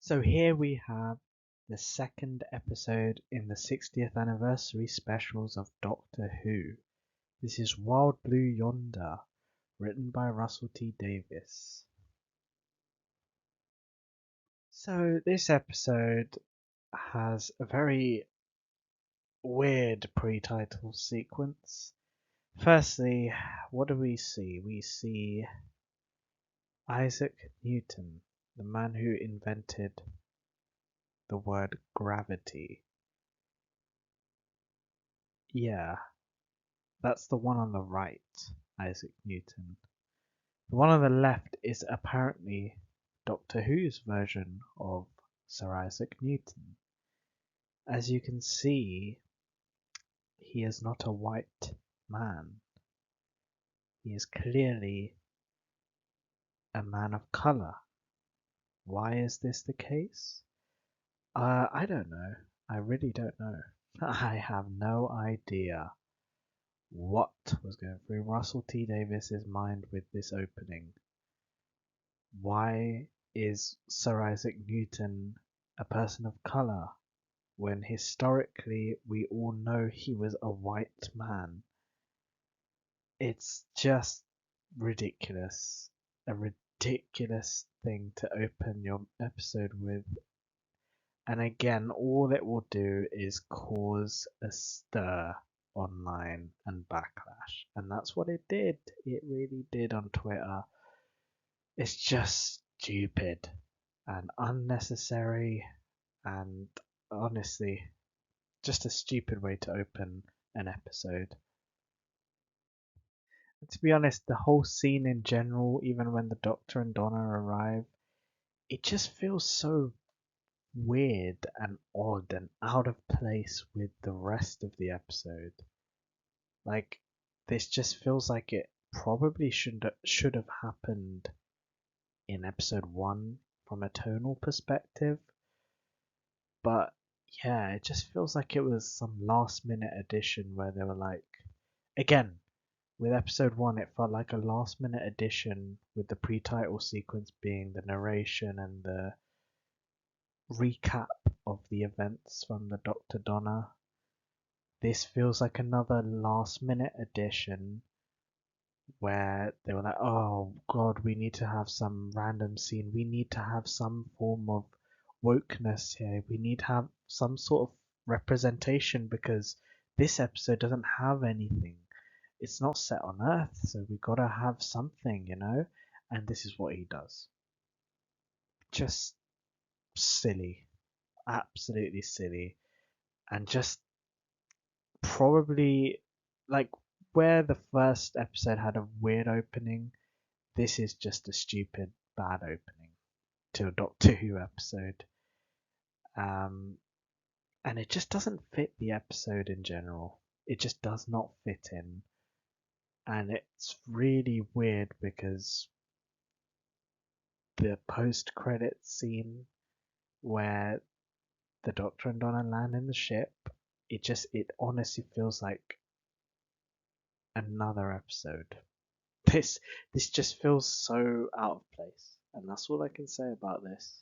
So here we have the second episode in the 60th anniversary specials of Doctor Who. This is Wild Blue Yonder, written by Russell T Davies. So this episode has a very weird pre-title sequence. Firstly, what do we see? We see Isaac Newton, the man who invented the word gravity. Yeah, that's the one on the right, Isaac Newton. The one on the left is apparently Doctor Who's version of Sir Isaac Newton. As you can see, he is not a white man. He is clearly a man of colour. Why is this the case? I don't know. I really don't know. I have no idea what was going through Russell T Davies's mind with this opening. Why is Sir Isaac Newton a person of colour when historically we all know he was a white man? It's just ridiculous. A ridiculous thing to open your episode with. And again, all it will do is cause a stir online and backlash. And that's what it did. It really did on Twitter. It's just stupid and unnecessary and honestly just a stupid way to open an episode. And to be honest, the whole scene in general, even when the Doctor and Donna arrive, it just feels so weird and odd and out of place with the rest of the episode. Like, this just feels like it probably should have happened in episode 1 from a tonal perspective. But yeah, it just feels like it was some last minute addition where they were like, again, with episode 1, it felt like a last minute addition with the pre-title sequence being the narration and the recap of the events from the Dr. Donna. This feels like another last minute addition where they were like, oh god, we need to have some random scene. We need to have some form of wokeness here. We need to have some sort of representation because this episode doesn't have anything. It's not set on Earth, so we gotta have something, you know? And this is what he does. Just silly. Absolutely silly. And just probably like where the first episode had a weird opening, this is just a stupid bad opening to a Doctor Who episode. And it just doesn't fit the episode in general. It just does not fit in. And it's really weird because the post-credit scene where the Doctor and Donna land in the ship, it honestly feels like another episode. This just feels so out of place, and that's all I can say about this.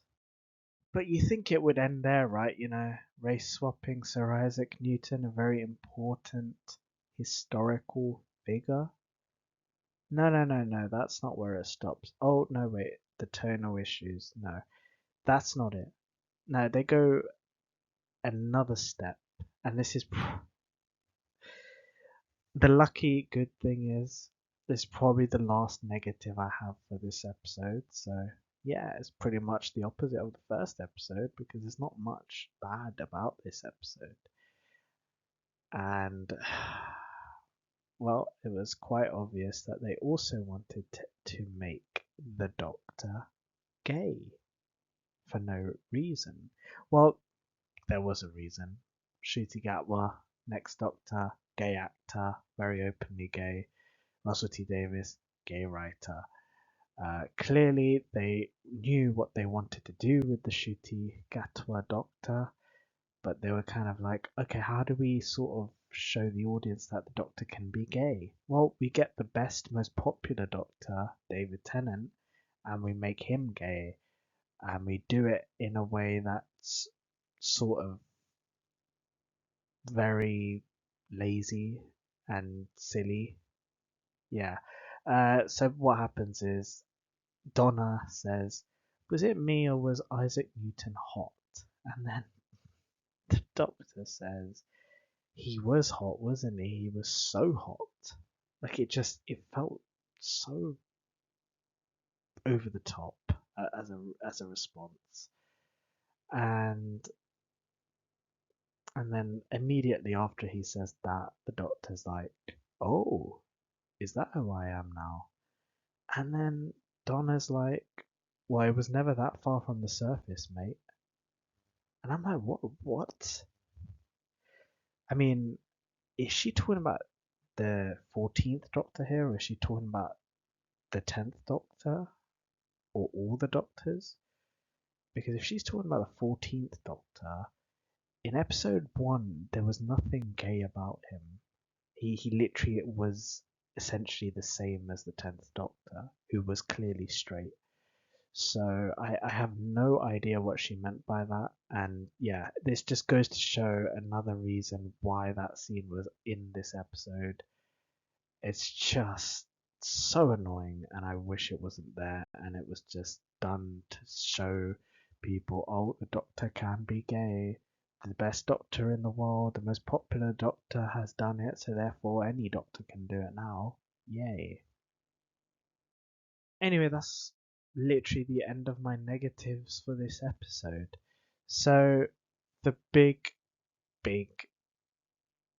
But you think it would end there, right? You know, race swapping Sir Isaac Newton, a very important historical figure. No, no, no, no, that's not where it stops. Oh, no, wait, the tonal issues. No, that's not it. No, they go another step, and this is the lucky good thing is this is probably the last negative I have for this episode. So yeah, it's pretty much the opposite of the first episode because there's not much bad about this episode. And well, it was quite obvious that they also wanted to make the Doctor gay for no reason. Well, there was a reason. Ncuti Gatwa, next Doctor, gay actor, very openly gay. Russell T Davies, gay writer. Clearly, they knew what they wanted to do with the Ncuti Gatwa Doctor, but they were kind of like, okay, how do we sort of show the audience that the Doctor can be gay? Well, we get the best, most popular Doctor, David Tennant, and we make him gay. and we do it in a way that's sort of very lazy and silly. Yeah. So what happens is Donna says, "Was it me or was Isaac Newton hot?" And then the doctor says, "He was hot, wasn't he? He was so hot." Like it felt so over the top as a response. And and then immediately after he says that, the doctor's like, "Oh, is that who I am now?" And then Donna's like, "Well, it was never that far from the surface, mate." And I'm like, "What? What?" I mean, is she talking about the 14th Doctor here, or is she talking about the 10th Doctor, or all the Doctors? Because if she's talking about the 14th Doctor, in episode 1, there was nothing gay about him. He literally was essentially the same as the 10th Doctor, who was clearly straight. So I have no idea what she meant by that. And yeah, this just goes to show another reason why that scene was in this episode. It's just so annoying, and I wish it wasn't there, and it was just done to show people, oh, the Doctor can be gay. The best Doctor in the world, the most popular Doctor has done it, so therefore any Doctor can do it now. Yay. Anyway, that's literally the end of my negatives for this episode. So, the big, big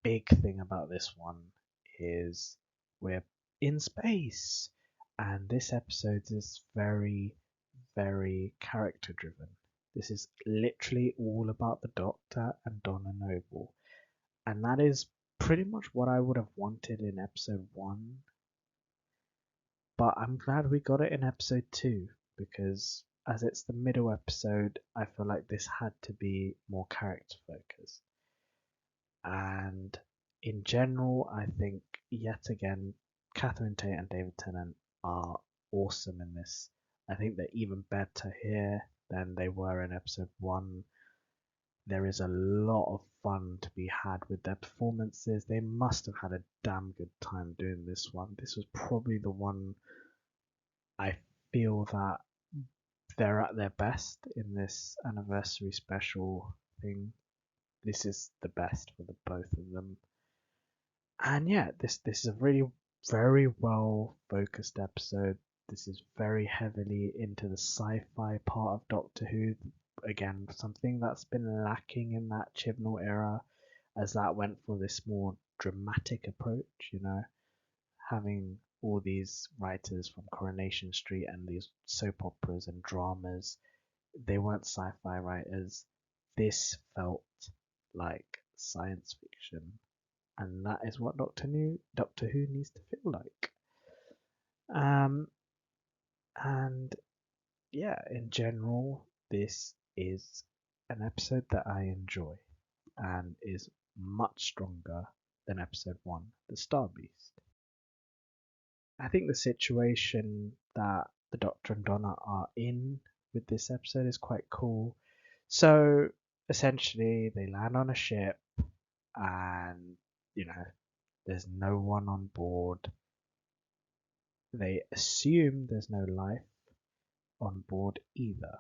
thing about this one is we're in space, and this episode is very, very character driven. This is literally all about the Doctor and Donna Noble, and that is pretty much what I would have wanted in episode 1, but I'm glad we got it in episode 2 because as it's the middle episode, I feel like this had to be more character focused. And in general, I think yet again, Catherine Tate and David Tennant are awesome in this. I think they're even better here than they were in episode 1. There is a lot of fun to be had with their performances. They must have had a damn good time doing this one. This was probably the one I feel that they're at their best in this anniversary special thing. This is the best for the both of them. And yeah, this is a really very well focused episode. This is very heavily into the sci-fi part of Doctor Who. Again, something that's been lacking in that Chibnall era, as that went for this more dramatic approach, having all these writers from Coronation Street and these soap operas and dramas. They weren't sci-fi writers. This felt like science fiction, and that is what Doctor Who needs to feel like. Um, and yeah, in general, this is an episode that I enjoy and is much stronger than episode 1, The Star Beast. I think the situation that the Doctor and Donna are in with this episode is quite cool. So essentially, they land on a ship, and there's no one on board. They assume there's no life on board either.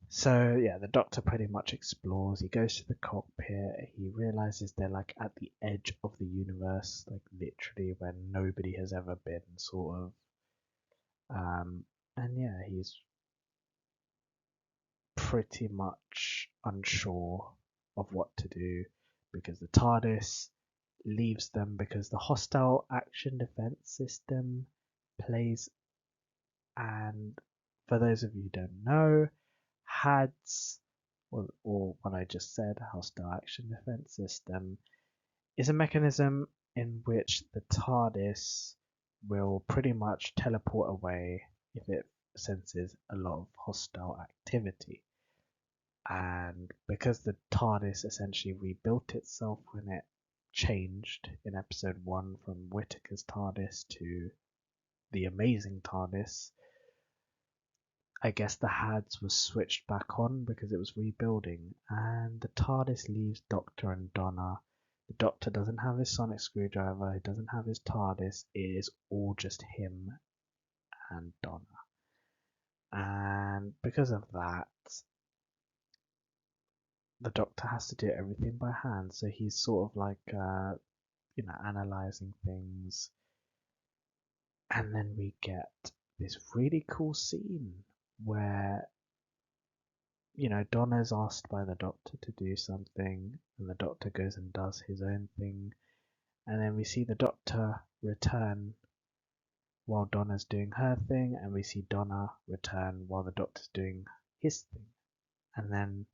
So yeah, the Doctor pretty much explores. He goes to the cockpit. He realizes they're like at the edge of the universe, like literally where nobody has ever been, sort of. And yeah, he's pretty much unsure of what to do because the TARDIS leaves them because the hostile action defense system plays. And for those of you who don't know, HADS, or what I just said, hostile action defense system, is a mechanism in which the TARDIS will pretty much teleport away if it senses a lot of hostile activity. And because the TARDIS essentially rebuilt itself when it changed in episode 1 from Whittaker's TARDIS to the amazing TARDIS, I guess the HADS was switched back on because it was rebuilding, and the TARDIS leaves Doctor and Donna. The Doctor doesn't have his sonic screwdriver, he doesn't have his TARDIS, it is all just him and Donna. And because of that, the Doctor has to do everything by hand, so he's sort of like, analyzing things. And then we get this really cool scene where Donna's asked by the Doctor to do something, and the Doctor goes and does his own thing, and then we see the Doctor return while Donna's doing her thing, and we see Donna return while the Doctor's doing his thing. And then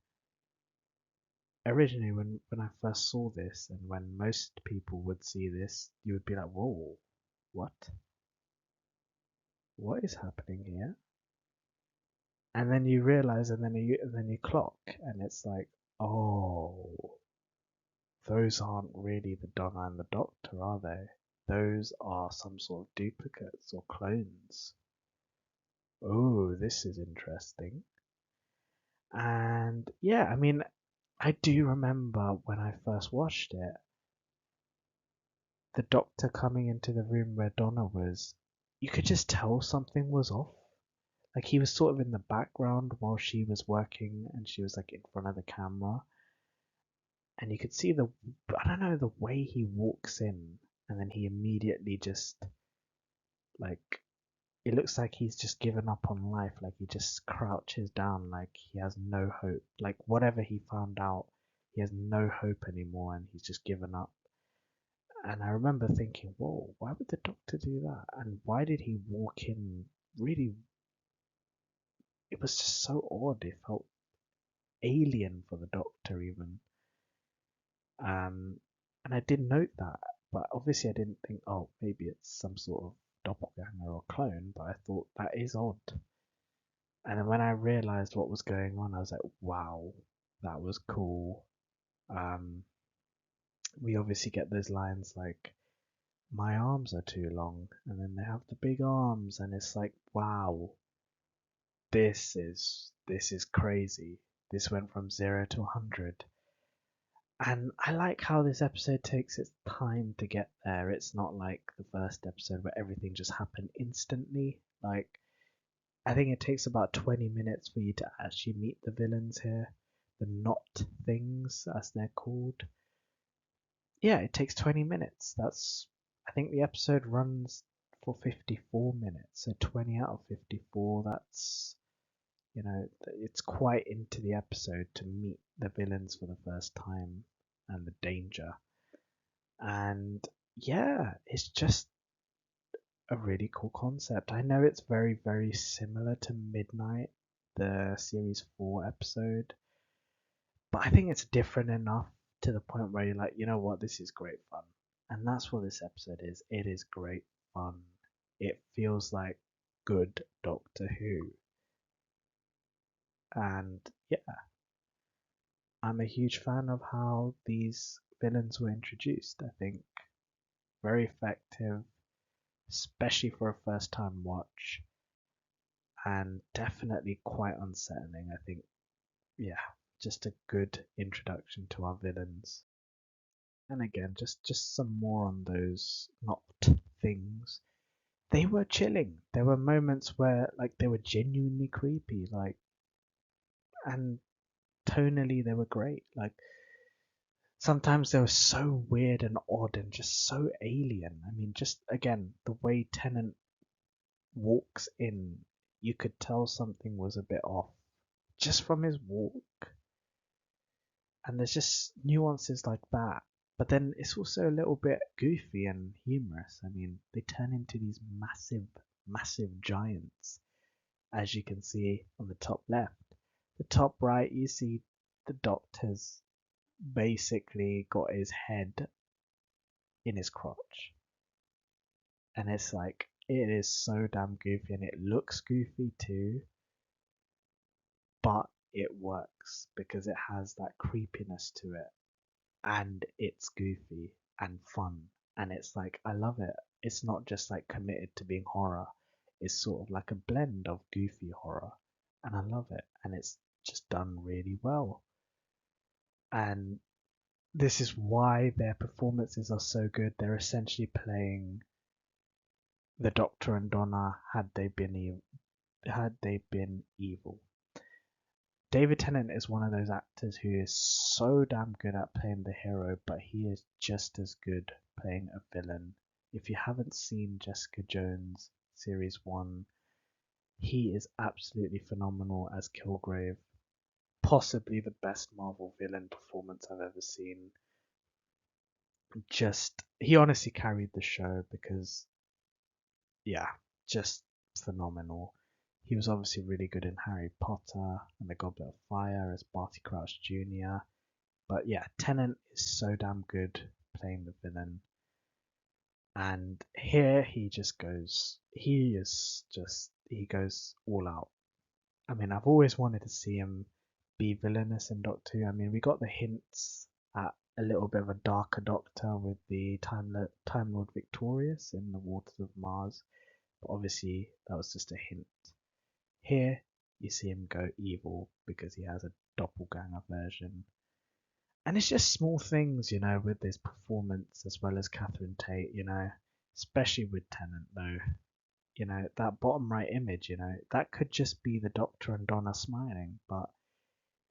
originally when I first saw this, and when most people would see this, you would be like, whoa, what? What is happening here? And then you realize, and then you clock, and it's like, oh, those aren't really the Donna and the Doctor, are they? Those are some sort of duplicates or clones. Oh, this is interesting. And yeah, I mean, I do remember when I first watched it, the Doctor coming into the room where Donna was, you could just tell something was off. Like he was sort of in the background while she was working and she was like in front of the camera. And you could see I don't know, the way he walks in and then he immediately just, like, it looks like he's just given up on life. Like he just crouches down like he has no hope. Like whatever he found out, he has no hope anymore and he's just given up. And I remember thinking, whoa, why would the Doctor do that? And why did he walk in really? It was just so odd. It felt alien for the Doctor even. And I did note that, but obviously I didn't think, oh, maybe it's some sort of doppelganger or clone, but I thought that is odd. And then when I realized what was going on, I was like, wow, that was cool. Um, we obviously get those lines like, my arms are too long, and then they have the big arms, and it's like, wow, this is crazy. This went from 0 to 100. And I like how this episode takes its time to get there. It's not like the first episode where everything just happened instantly. Like, I think it takes about 20 minutes for you to actually meet the villains here. The Not Things, as they're called. Yeah, it takes 20 minutes. I think the episode runs for 54 minutes. So 20 out of 54, it's quite into the episode to meet the villains for the first time and the danger. And yeah, it's just a really cool concept. I know it's very, very similar to Midnight, the series 4 episode, but I think it's different enough to the point where you're like, you know what, this is great fun. And that's what this episode is. It is great fun. It feels like good Doctor Who. And yeah, I'm a huge fan of how these villains were introduced. I think very effective, especially for a first time watch, and definitely quite unsettling. I think, yeah, just a good introduction to our villains. And again, just some more on those not things. They were chilling. There were moments where like they were genuinely creepy, like, and tonally they were great. Like sometimes they were so weird and odd and just so alien. I mean, just again, the way Tennant walks in, you could tell something was a bit off just from his walk. And there's just nuances like that. But then it's also a little bit goofy and humorous. I mean, they turn into these massive, massive giants, as you can see on the top left. The top right, you see the Doctor's basically got his head in his crotch. And it's like, it is so damn goofy and it looks goofy too, but it works because it has that creepiness to it and it's goofy and fun. And it's like, I love it. It's not just like committed to being horror, it's sort of like a blend of goofy horror. and I love it, and it's just done really well. And this is why their performances are so good. They're essentially playing the Doctor and Donna had they been evil. David Tennant is one of those actors who is so damn good at playing the hero, but he is just as good playing a villain. If you haven't seen Jessica Jones Series 1, he is absolutely phenomenal as Kilgrave. Possibly the best Marvel villain performance I've ever seen. He honestly carried the show because, yeah, just phenomenal. He was obviously really good in Harry Potter and the Goblet of Fire as Barty Crouch Jr. But yeah, Tennant is so damn good playing the villain. And here he goes all out. I mean, I've always wanted to see him be villainous in Doctor Who. I mean, we got the hints at a little bit of a darker Doctor with the Time Lord Victorious in the Waters of Mars, but obviously that was just a hint. Here, you see him go evil because he has a doppelganger version. And it's just small things, with his performance as well as Catherine Tate, especially with Tennant though. That bottom right image, that could just be the Doctor and Donna smiling, but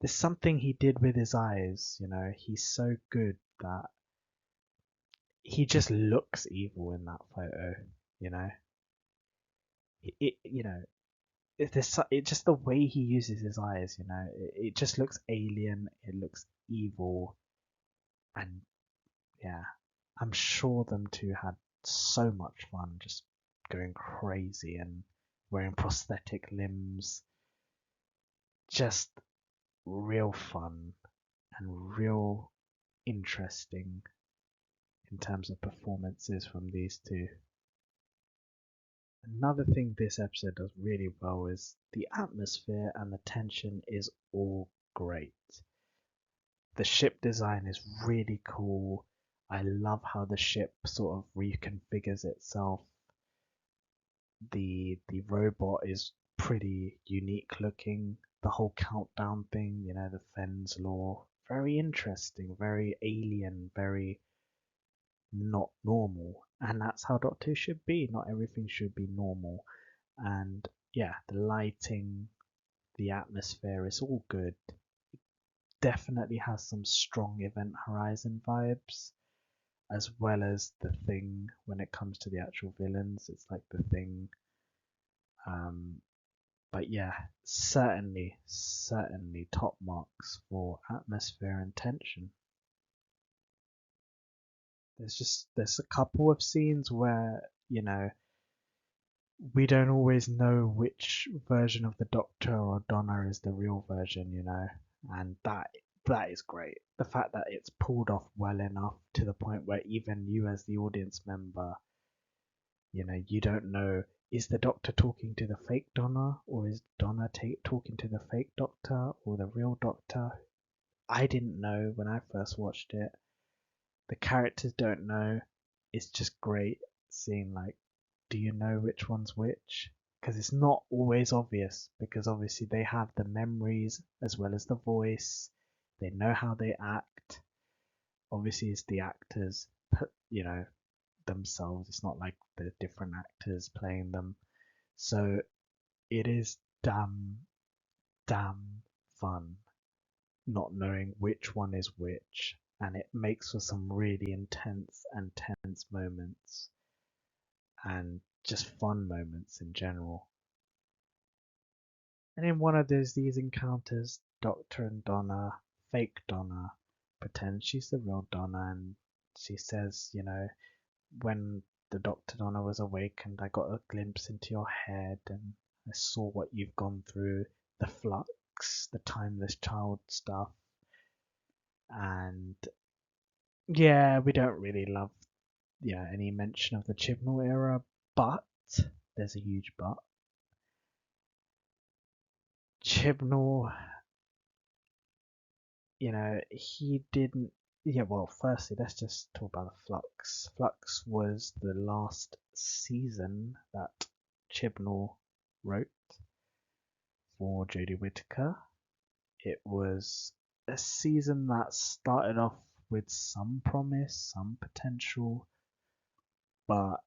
there's something he did with his eyes, he's so good that he just looks evil in that photo, you know. It you know, it's just the way he uses his eyes, it just looks alien, it looks evil, and yeah, I'm sure them two had so much fun just going crazy and wearing prosthetic limbs. Just real fun and real interesting in terms of performances from these two. Another thing this episode does really well is the atmosphere and the tension is all great. The ship design is really cool. I love how the ship sort of reconfigures itself. The robot is pretty unique looking. The whole countdown thing, the Fens law, very interesting, very alien, very not normal. And that's how Doctor Who should be. Not everything should be normal. And yeah, the lighting, the atmosphere is all good. Definitely has some strong Event Horizon vibes, as well as the Thing when it comes to the actual villains. It's like the Thing. But yeah, certainly top marks for atmosphere and tension. There's a couple of scenes where, we don't always know which version of the Doctor or Donna is the real version, and that is great. The fact that it's pulled off well enough to the point where even you as the audience member, you don't know, is the Doctor talking to the fake Donna or is Donna talking to the fake Doctor or the real Doctor? I didn't know when I first watched it. The characters don't know. It's just great seeing, like, do you know which one's which? Because it's not always obvious, because obviously they have the memories as well as the voice. They know how they act. Obviously, it's the actors, you know, themselves. It's not like the different actors playing them. So it is damn fun not knowing which one is which, and it makes for some really intense and tense moments and just fun moments in general. And in one of these encounters, Doctor and Donna, fake Donna, pretends she's the real Donna, and she says, when the Doctor Donna was awakened, I got a glimpse into your head and I saw what you've gone through, the flux, the timeless child stuff. And yeah, we don't really love any mention of the Chibnall era, but there's a huge but. Chibnall, he didn't. Yeah, well, firstly, let's just talk about the Flux. Flux was the last season that Chibnall wrote. for Jodie Whittaker. It was a season that started off with some promise, some potential, but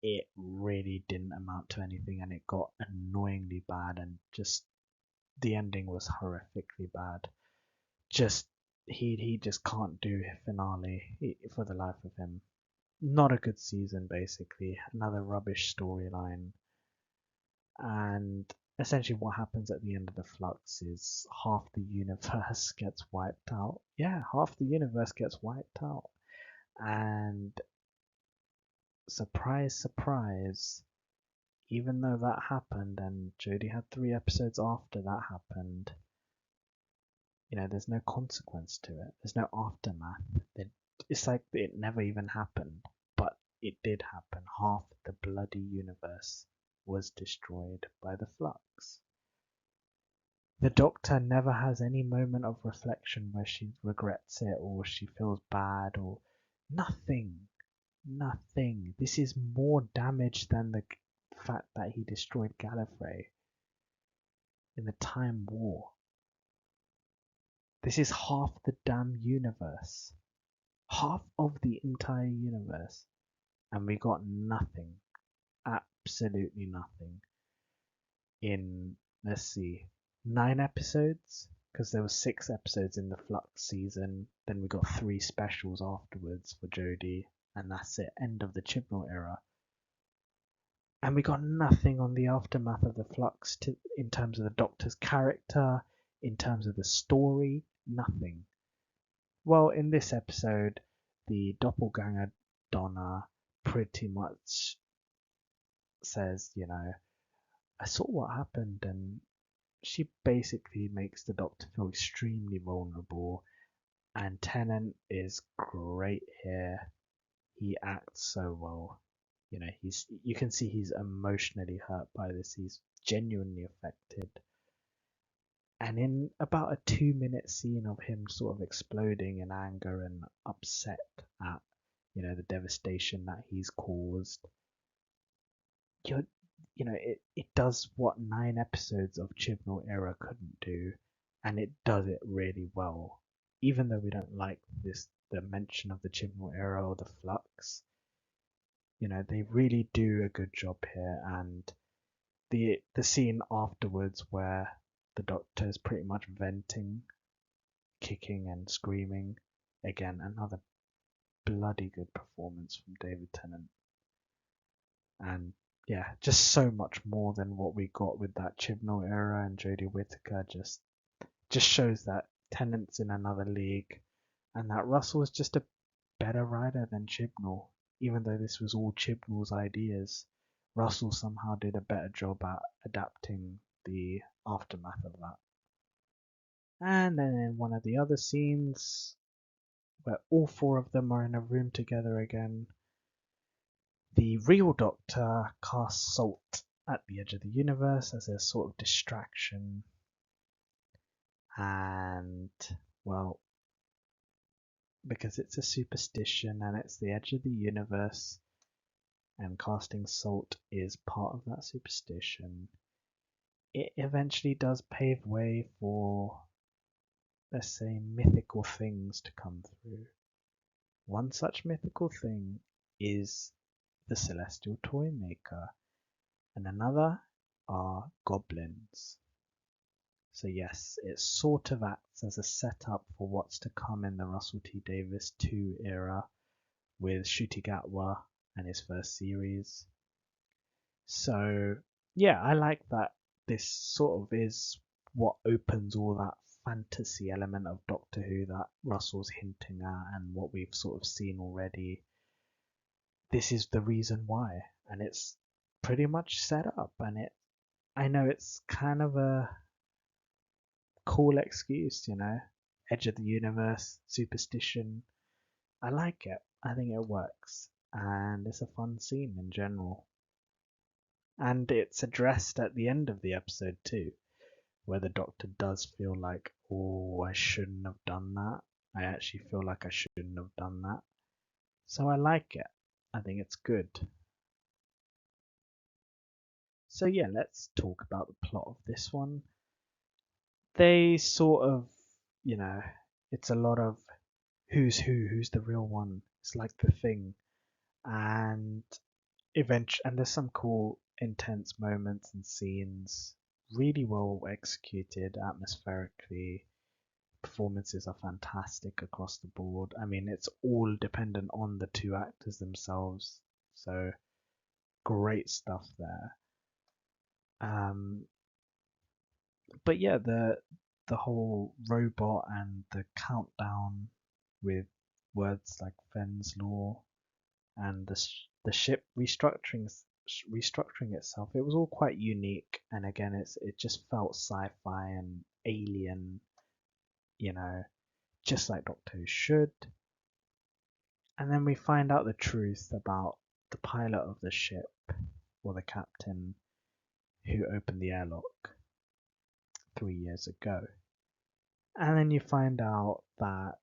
it really didn't amount to anything, and it got annoyingly bad, and just the ending was horrifically bad. Just he just can't do finale for the life of him. Not a good season, basically. Another rubbish storyline. And essentially what happens at the end of the Flux is half the universe gets wiped out. Yeah, half the universe gets wiped out. And surprise, surprise, even though that happened and Jodie had 3 episodes after that happened, there's no consequence to it. There's no aftermath. It's like it never even happened. But it did happen. Half the bloody universe was destroyed by the Flux. The Doctor never has any moment of reflection where she regrets it or she feels bad or nothing. Nothing. This is more damage than the fact that he destroyed Gallifrey in the Time War. This is half the damn universe. Half of the entire universe. And we got nothing. Absolutely nothing. In, let's see, 9 episodes? Because there were 6 episodes in the Flux season. Then we got 3 specials afterwards for Jodie. And that's it. End of the Chibnall era. And we got nothing on the aftermath of the Flux in terms of the Doctor's character, in terms of the story, nothing. Well, in this episode, the doppelganger Donna pretty much says, I saw what happened, and she basically makes the Doctor feel extremely vulnerable. And Tennant is great here. He acts so well. You can see he's emotionally hurt by this. He's genuinely affected. And in about a 2-minute scene of him sort of exploding in anger and upset at, the devastation that he's caused, it does what 9 episodes of Chibnall era couldn't do, and it does it really well. Even though we don't like the mention of the Chibnall era or the Flux, they really do a good job here. And the scene afterwards where the Doctor is pretty much venting, kicking and screaming, again another bloody good performance from David Tennant. And yeah, just so much more than what we got with that Chibnall era, and Jodie Whittaker just shows that Tennant's in another league, and that Russell is just a better writer than Chibnall. Even though this was all Chibnall's ideas, Russell somehow did a better job at adapting the aftermath of that. And then in one of the other scenes, where all 4 of them are in a room together again, the real Doctor casts salt at the edge of the universe as a sort of distraction. And, well, because it's a superstition and it's the edge of the universe, and casting salt is part of that superstition, it eventually does pave way for, let's say, mythical things to come through. One such mythical thing is the Celestial Toy Maker, and another are goblins. So yes, it sort of acts as a setup for what's to come in the Russell T Davies 2 era with Ncuti Gatwa and his first series. So yeah, I like that this sort of is what opens all that fantasy element of Doctor Who that Russell's hinting at and what we've sort of seen already. This is the reason why, and it's pretty much set up, and I know it's kind of a cool excuse, edge of the universe, superstition. I like it. I think it works, and it's a fun scene in general. And it's addressed at the end of the episode too, where the Doctor does feel like, oh, I shouldn't have done that. I actually feel like I shouldn't have done that. So I like it. I think it's good. So yeah, let's talk about the plot of this one. they sort of, you know, it's a lot of who's the real one. It's like the thing, and and there's some cool, intense moments and scenes, really well executed atmospherically. Performances are fantastic across the board. I mean, it's all dependent on the two actors themselves, so great stuff there. Um, but yeah, the whole robot and the countdown with words like Fenn's law and the ship restructuring itself, it was all quite unique. And again, it just felt sci-fi and alien, you know, just like Doctor Who should. And then we find out the truth about the pilot of the ship, or the captain, who opened the airlock 3 years ago. And then you find out that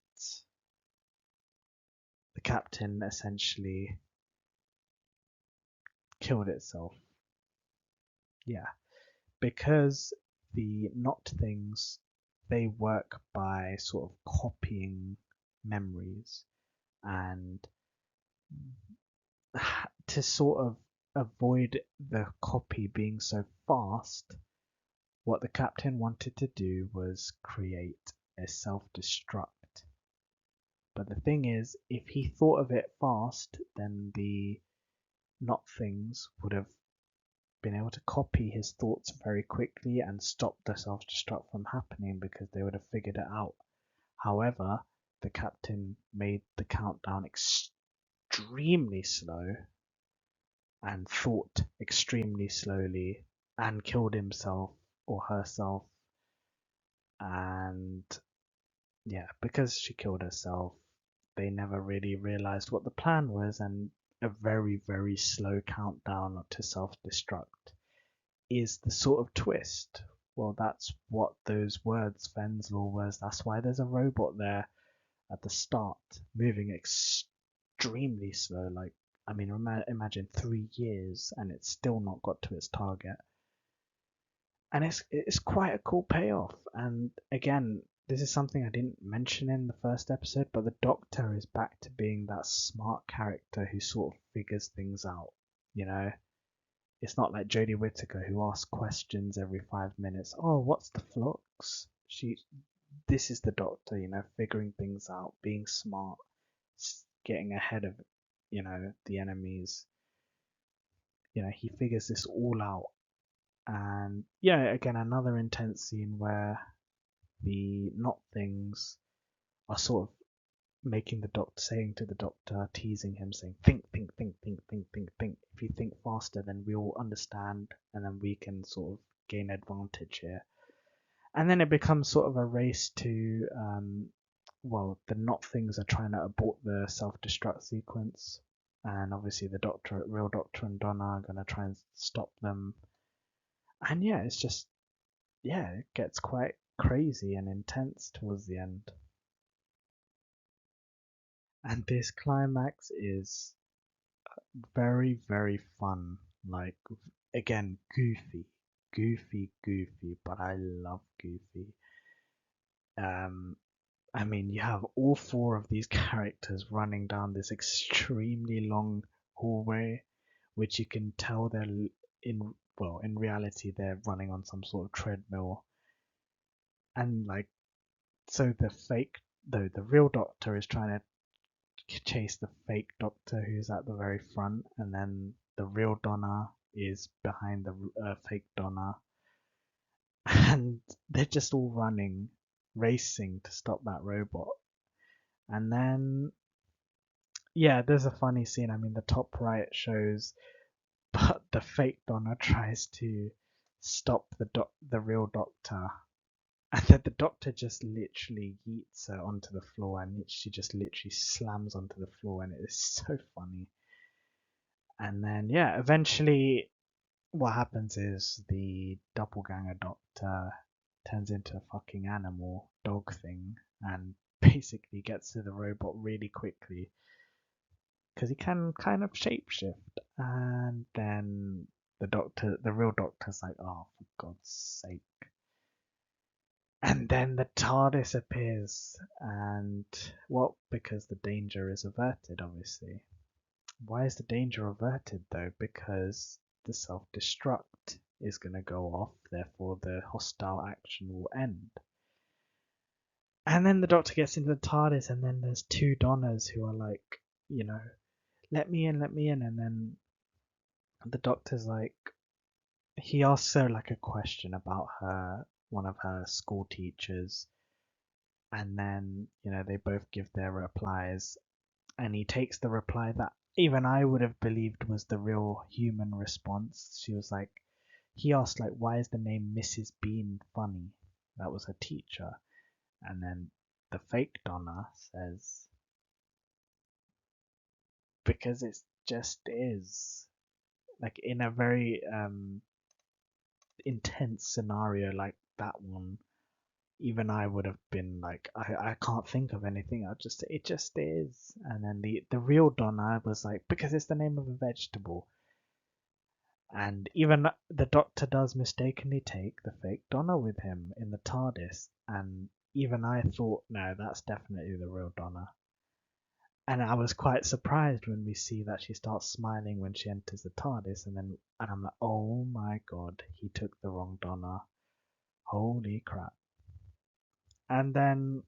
the captain essentially killed itself. Yeah, because the not things, they work by sort of copying memories, and to sort of avoid the copy being so fast, what the captain wanted to do was create a self-destruct. But the thing is, if he thought of it fast, then the not things would have been able to copy his thoughts very quickly and stop the self-destruct from happening, because they would have figured it out. However, the captain made the countdown extremely slow and thought extremely slowly and killed himself or herself. And yeah, because she killed herself, they never really realized what the plan was, and a very, very slow countdown to self destruct is the sort of twist. Well, that's what those words, Fenn's law, was. That's why there's a robot there at the start, moving extremely slow. Like, I mean, imagine 3 years and it's still not got to its target. And it's quite a cool payoff. And again, this is something I didn't mention in the first episode, but the Doctor is back to being that smart character who sort of figures things out. You know, it's not like Jodie Whittaker who asks questions every 5 minutes. Oh, what's the flux? This is the Doctor, you know, figuring things out, being smart, getting ahead of, you know, the enemies. You know, he figures this all out. And yeah, again, another intense scene where the not things are sort of making the doctor, saying to the doctor, teasing him, saying, think, think, think, think, think, think, think. If you think faster, then we'll understand, and then we can sort of gain advantage here. And then it becomes sort of a race to, well, the not things are trying to abort the self-destruct sequence, and obviously the doctor, real Doctor and Donna, are gonna try and stop them. And yeah, it's just, yeah, it gets quite crazy and intense towards the end. And this climax is very, very fun. Like, again, goofy, but I love Goofy. Um, I mean, you have all four of these characters running down this extremely long hallway, which you can tell they're in, well, in reality, they're running on some sort of treadmill. And like, so the real Doctor is trying to chase the fake Doctor who's at the very front, and then the real Donna is behind the fake Donna, and they're just all running, racing to stop that robot. And then, yeah, there's a funny scene. I mean, the top right shows, but the fake Donna tries to stop the real Doctor, and then the Doctor just literally yeets her onto the floor, and she just literally slams onto the floor, and it is so funny. And then, yeah, eventually, what happens is the doppelganger Doctor turns into a fucking animal dog thing, and basically gets to the robot really quickly because he can kind of shapeshift. And then the real Doctor's like, oh, for God's sake. And then the TARDIS appears, and well, because the danger is averted, obviously. Why is the danger averted though? Because the self-destruct is going to go off, therefore the hostile action will end. And then the Doctor gets into the TARDIS, and then there's two Donners who are like, you know, let me in, let me in. And then the Doctor's like, he asks her like a question about one of her school teachers. And then, they both give their replies. And he takes the reply that even I would have believed was the real human response. She was like, he asked, like, why is the name Mrs. Bean funny? That was her teacher. And then the fake Donna says, because it just is. Like, in a very intense scenario like that one, even I would have been like, I can't think of anything. It just is. And then the real Donna was like, because it's the name of a vegetable. And even the Doctor does mistakenly take the fake Donna with him in the TARDIS. And even I thought, no, that's definitely the real Donna. And I was quite surprised when we see that she starts smiling when she enters the TARDIS, and I'm like, oh my god, he took the wrong Donna. Holy crap. And then,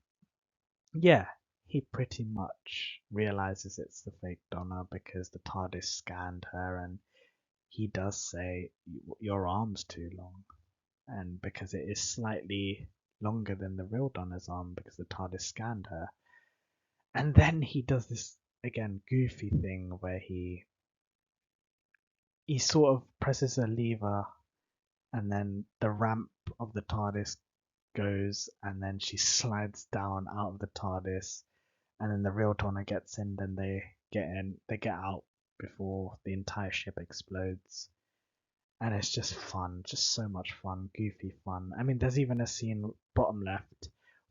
yeah, he pretty much realizes it's the fake Donna because the TARDIS scanned her, and he does say, your arm's too long. And because it is slightly longer than the real Donna's arm because the TARDIS scanned her. And then he does this, again, goofy thing where he sort of presses a lever, and then the ramp of the TARDIS goes, and then she slides down out of the TARDIS, and then the real Donna gets in, then they get out before the entire ship explodes. And it's just fun, just so much fun, goofy fun. I mean, there's even a scene bottom left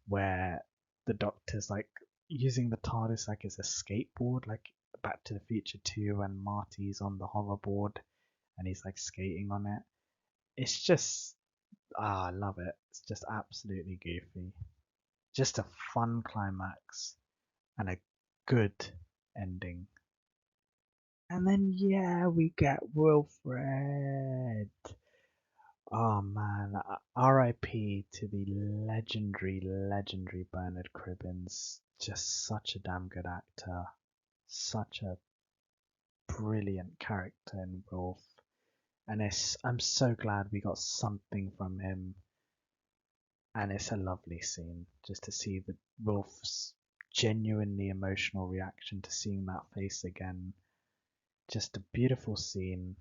where the Doctor's like using the TARDIS like as a skateboard, like Back to the Future 2 when Marty's on the hoverboard and he's like skating on it. It's just, I love it. It's just absolutely goofy. Just a fun climax and a good ending. And then, yeah, we get Wilfred. Oh man, R.I.P. to the legendary Bernard Cribbins. Just such a damn good actor. Such a brilliant character in Wolf. And I'm so glad we got something from him. And it's a lovely scene just to see the Wolf's genuinely emotional reaction to seeing that face again. Just a beautiful scene.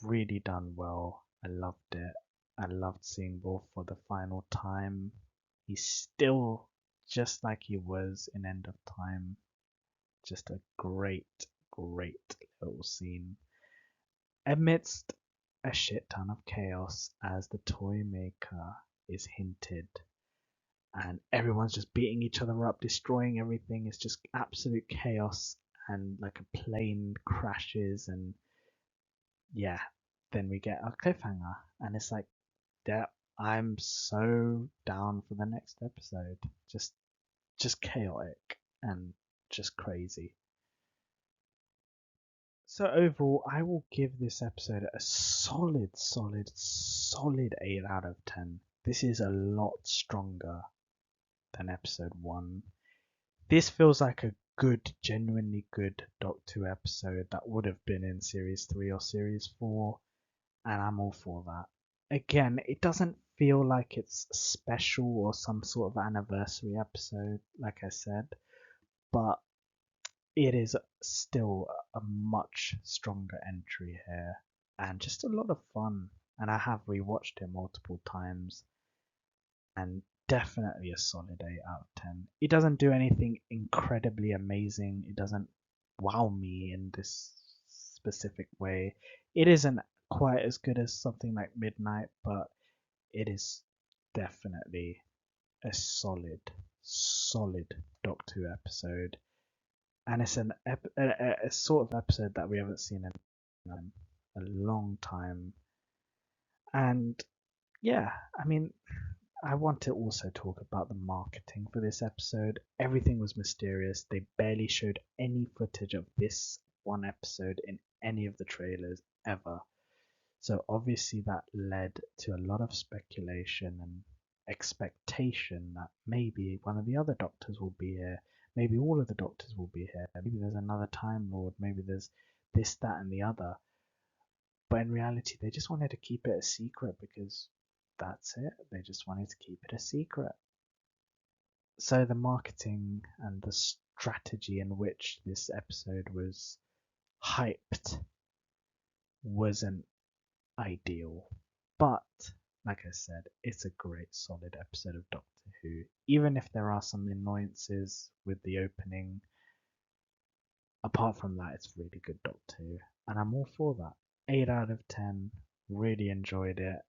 Really done well. I loved it. I loved seeing Wolf for the final time. He's still just like he was in End of Time. Just a great little scene. Amidst a shit ton of chaos as the toy maker is hinted. And everyone's just beating each other up, destroying everything. It's just absolute chaos. And like a plane crashes, and yeah, then we get a cliffhanger. And it's like, yeah, I'm so down for the next episode. Just chaotic and just crazy. So overall, I will give this episode a solid 8 out of 10. This is a lot stronger than episode 1. This feels like a good, genuinely good Doctor Who episode that would have been in Series 3 or Series 4, and I'm all for that. Again, it doesn't feel like it's special or some sort of anniversary episode, like I said, but it is still a much stronger entry here and just a lot of fun. And I have rewatched it multiple times and definitely a solid 8 out of 10. It doesn't do anything incredibly amazing, it doesn't wow me in this specific way. It isn't quite as good as something like Midnight, but it is definitely a solid Doctor Who episode, and it's a sort of episode that we haven't seen in a long time. And yeah, I mean, I want to also talk about the marketing for this episode. Everything was mysterious. They barely showed any footage of this one episode in any of the trailers ever. So obviously that led to a lot of speculation and expectation that maybe one of the other doctors will be here. Maybe all of the doctors will be here. Maybe there's another Time Lord. Maybe there's this, that, and the other. But in reality, they just wanted to keep it a secret because that's it. They just wanted to keep it a secret. So the marketing and the strategy in which this episode was hyped wasn't ideal. But like I said, it's a great solid episode of Doctor Who. Even if there are some annoyances with the opening, apart from that, it's really good Doctor Who. And I'm all for that. 8 out of 10. Really enjoyed it.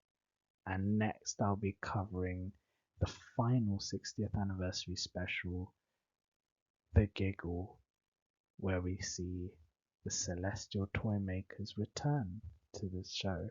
And next I'll be covering the final 60th anniversary special, The Giggle, where we see the Celestial Toymakers return to the show.